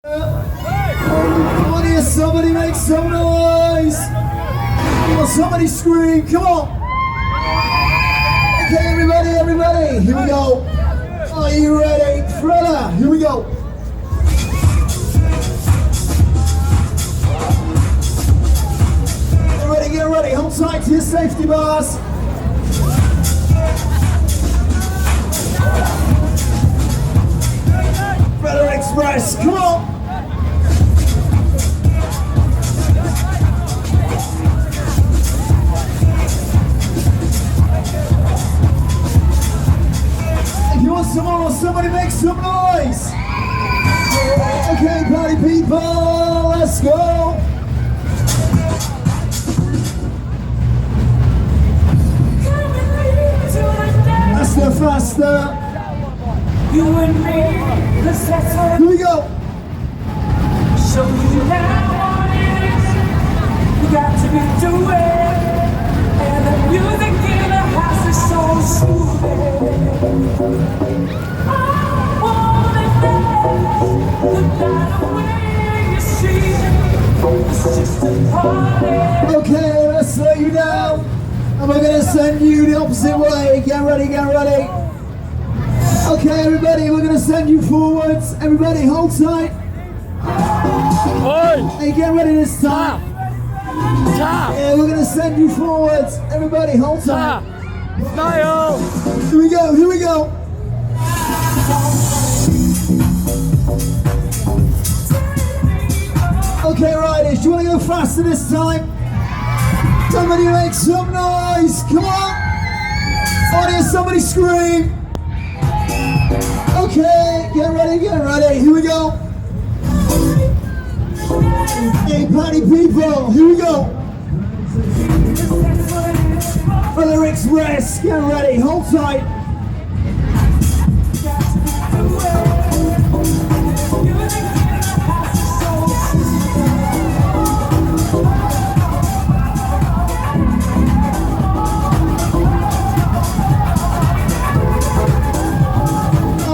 Come on here, somebody make some noise. Come on, somebody scream, come on. Okay, everybody, here we go. Are you ready? Thriller, here we go. Get ready, hold tight to your safety bars. Brother Express, come on. If you want some more, somebody make some noise. Okay, party people, let's go. Faster. You and me, the setter. Here we go. Show you how it is. You got to be doing. And the music in the house is so soothing. I wanna dance the night away. You see, it's just a party. Okay, let's slow you down. And we're going to send you the opposite way. Get ready, get ready. Okay, everybody, we're going to send you forwards. Everybody, hold tight. Hey, get ready this time. Yeah, we're going to send you forwards. Everybody, hold tight. Here we go, here we go. Okay, riders, do you want to go faster this time? Somebody make some noise, come on! Audience, somebody scream! Okay, get ready, here we go! Hey, party people, here we go! Brother Express, get ready, hold tight!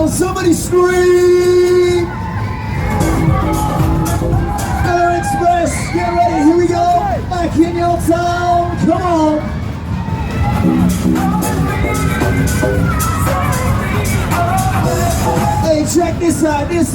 Somebody scream! Brother Express, get ready, here we go! Back in your town, come on! Hey, check this out, this is